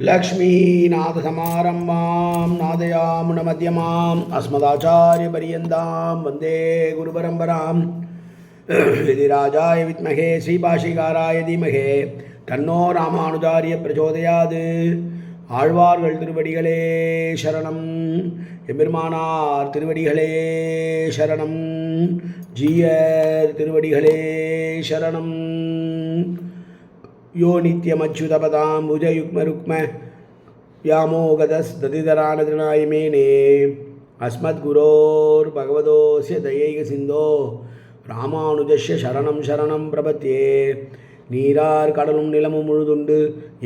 लक्ष्मीनाथसमारम्भां नादयामुनमध्यमाम् अस्मदाचार्यपर्यन्तां वन्दे गुरुपरम्परां यदिराजाय विद्महे श्रीभाषिकाराय धीमहे तन्नो रामानुजार्य प्रचोदयात् ஆழ்வார்கள் திருவடிகளே சரணம், எம்பெருமானார் திருவடிகளே சரணம், ஜீயர் திருவடிகளே சரணம். यो नित्यमच्युतपदाम्बुजयुग्मरुक्म व्यामोगतस्ततितरानतृणायमेने अस्मद्गुरोर्भगवतोऽस्य दयैकसिन्धो ராமானுஜஸ்ய சரணம் சரணம் பிரபத்தியே. நீரார் கடலும் நிலமும் முழுதுண்டு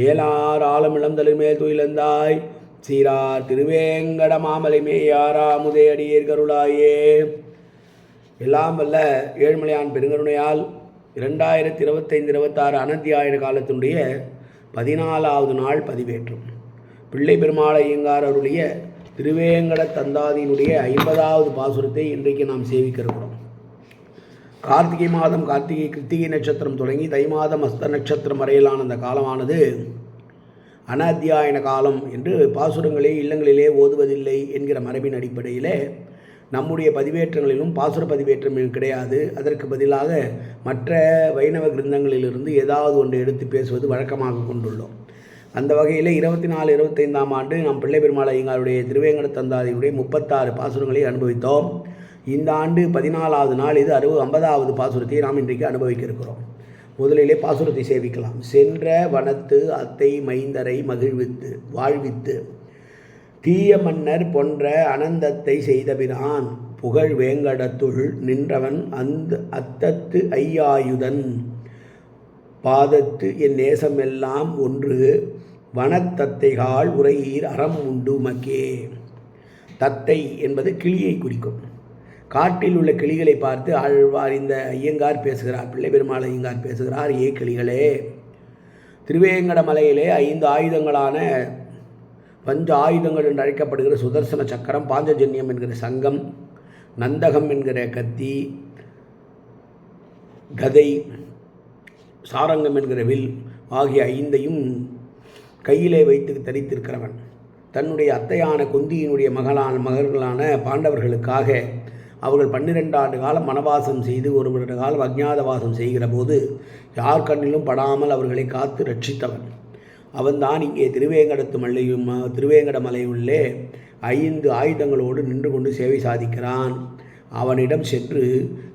ஏலார் ஆலமிளம் தளிர்மேல் துயிலந்தாய் சீரார் திருவேங்கட மாமலைமே யாராமுதே அடியேர் கருளாயே. எல்லாம் வல்ல ஏழ்மலையான் பெருங்கருணையால் 2025-26 அனத்தியாயன காலத்தினுடைய 14வது நாள் பதிவேற்றும். பிள்ளை பெருமாள் ஐயங்கார் அருளிய திருவேங்கட தந்தாதியினுடைய 50வது பாசுரத்தை இன்றைக்கு நாம் சேவிக்க இருக்கிறோம். கார்த்திகை மாதம் கிருத்திகை நட்சத்திரம் தொடங்கி தை மாதம் அஸ்த நட்சத்திரம் வரையிலான அந்த காலமானது அனத்தியாயன காலம் என்று பாசுரங்களே இல்லங்களிலே ஓதுவதில்லை என்கிற மரபின் அடிப்படையில் நம்முடைய பதிவேற்றங்களிலும் பாசுர பதிவேற்றம் கிடையாது. அதற்கு பதிலாக மற்ற வைணவ கிரந்தங்களிலிருந்து ஏதாவது ஒன்று எடுத்து பேசுவது வழக்கமாக கொண்டுள்ளோம். அந்த வகையில் 24-25ஆம் ஆண்டு நாம் பிள்ளை பெருமாள் ஐயங்காருடைய திருவேங்கட தந்தாதியுடைய 36 பாசுரங்களை அனுபவித்தோம். இந்த ஆண்டு 14வது நாள், இது 50வது பாசுரத்தை நாம் இன்றைக்கு அனுபவிக்க இருக்கிறோம். முதலிலே பாசுரத்தை சேவிக்கலாம். சென்ற வனத்து அத்தை மைந்தரை மகிழ்வித்து வாழ்வித்து தீய மன்னர் போன்ற அனந்தத்தை செய்தபிரான் புகழ் வேங்கடத்துள் நின்றவன் அந்த அத்தத்து ஐயாயுதன் பாதத்து என் நேசமெல்லாம் ஒன்று வனத்தத்தைகால் உரையீர் அறம் உண்டு மக்கே. தத்தை என்பது கிளியை குறிக்கும். காட்டில் உள்ள கிளிகளை பார்த்து ஆழ்வார் இந்த ஐயங்கார் பேசுகிறார், பிள்ளை பெருமாள் ஐயங்கார் பேசுகிறார். ஏ கிளிகளே, திருவேங்கட மலையிலே 5 ஆயுதங்களான பஞ்ச ஆயுதங்கள் என்று அழைக்கப்படுகிற சுதர்சன சக்கரம், பாஞ்சஜன்யம் என்கிற சங்கம், நந்தகம் என்கிற கத்தி, கதை, சாரங்கம் என்கிற வில் ஆகிய 5ஐயும் கையிலே வைத்து தரித்திருக்கிறவன் தன்னுடைய அத்தையான குந்தியினுடைய மகள்களான பாண்டவர்களுக்காக அவர்கள் 12 ஆண்டு காலம் வனவாசம் செய்து 1 வருட காலம் அஜ்ஞாதவாசம் செய்கிற போது யார் கண்ணிலும் படாமல் அவர்களை காத்து ரட்சித்தவன் அவன்தான் இங்கே திருவேங்கட மலையுள்ளே 5 ஆயுதங்களோடு நின்று கொண்டு சேவை சாதிக்கிறான். அவனிடம் சென்று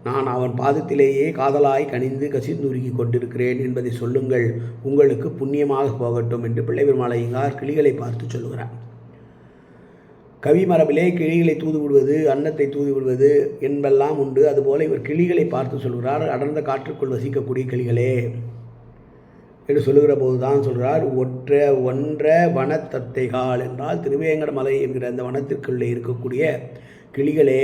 நான் அவன் பாதத்திலேயே காதலாய் கனிந்து கசிந்துருகி கொண்டிருக்கிறேன் என்பதை சொல்லுங்கள், உங்களுக்கு புண்ணியமாக போகட்டும் என்று பிள்ளை பெருமாள் ஐயங்கார் கிளிகளை பார்த்து சொல்லுகிறார். கவி மரபிலே கிளிகளை தூது விடுவது, அன்னத்தை தூது விடுவது என்பெல்லாம் உண்டு. அதுபோல இவர் கிளிகளை பார்த்து சொல்கிறார். அடர்ந்த காற்றுக்குள் வசிக்கக்கூடிய கிளிகளே என்று சொல்லுகிற போது தான் சொல்கிறார், ஒன்ற வனத்தத்தைகால் என்றால் திருவேங்கட மலை என்கிற அந்த வனத்திற்குள்ளே இருக்கக்கூடிய கிளிகளே,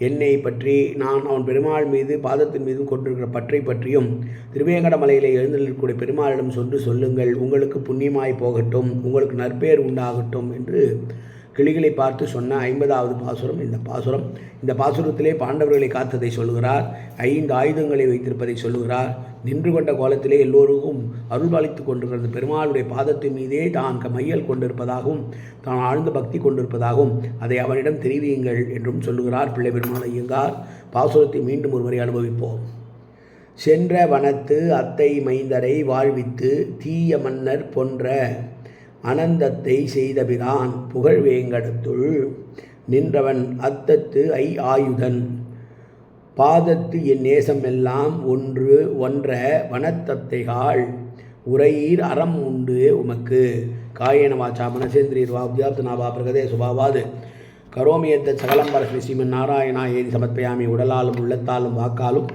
என்னை பற்றி நான் அவன் பெருமாள் மீது பாதத்தின் மீது கொண்டிருக்கிற பற்றை பற்றியும் திருவேங்கட மலையிலே எழுந்திருக்கக்கூடிய பெருமாளிடம் சொல்லுங்கள், உங்களுக்கு புண்ணியமாய் போகட்டும், உங்களுக்கு நற்பெயர் உண்டாகட்டும் என்று கிளிகளை பார்த்து சொன்ன 50வது பாசுரம் இந்த பாசுரம். இந்த பாசுரத்திலே பாண்டவர்களை காத்ததை சொல்லுகிறார். 5 ஆயுதங்களை வைத்திருப்பதை சொல்லுகிறார். நின்று கொண்ட கோலத்திலே எல்லோருக்கும் அருள்பாலித்து கொண்டிருக்கிறது பெருமாளுடைய பாதத்தின் மீதே தான் மையல் கொண்டிருப்பதாகவும் தான் ஆழ்ந்த பக்தி கொண்டிருப்பதாகவும் அதை அவனிடம் தெரிவியுங்கள் என்றும் சொல்லுகிறார் பிள்ளை பெருமாள் ஐயங்கார். பாசுரத்தை மீண்டும் ஒருமுறை அனுபவிப்போம். சென்ற வனத்து அத்தை மைந்தரை வாழ்வித்து தீய மன்னர் போன்ற அனந்தத்தை செய்தபிரான் புகழ் வேங்கடத்துள் நின்றவன் அத்தத்து ஆயுதன் பாதத்து என் நேசம் எல்லாம் ஒன்ற வனத்தத்தைகாள் உரையீர் அறம் உண்டு உமக்கு. காயேன வாச்சா மனசேந்திரியர்வா உத்யாப்தனாவா பிரகதே சுபாவாது கரோமியத்த சகலம்பர ஸ்ரீமன் நாராயணா ஏதி சமர்ப்பயாமி. உடலாலும் உள்ளத்தாலும் வாக்காலும்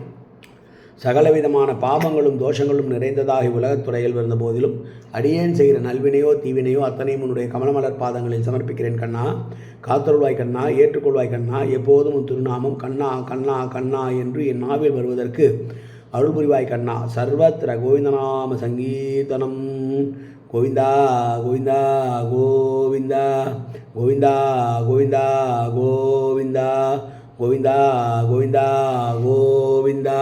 சகலவிதமான பாவங்களும் தோஷங்களும் நிறைந்ததாகி உலகத்துறையில் இருந்த போதிலும் அடியேன் செய்கிற நல்வினையோ தீவினையோ அத்தனையும் உன்னுடைய கமலமலர் பாதங்களில் சமர்ப்பிக்கிறேன் கண்ணா. காத்தருள்வாய் கண்ணா, ஏற்றுக்கொள்வாய் கண்ணா. எப்போதும் உன் திருநாமம் கண்ணா கண்ணா கண்ணா என்று என் நாவில் வருவதற்கு அருள் புரிவாய் கண்ணா. சர்வத்திர கோவிந்தநாம சங்கீர்த்தனம். கோவிந்தா கோவிந்தா கோவிந்தா கோவிந்தா கோவிந்தா கோவிந்தா கோவிந்தா கோவிந்தா கோவிந்தா.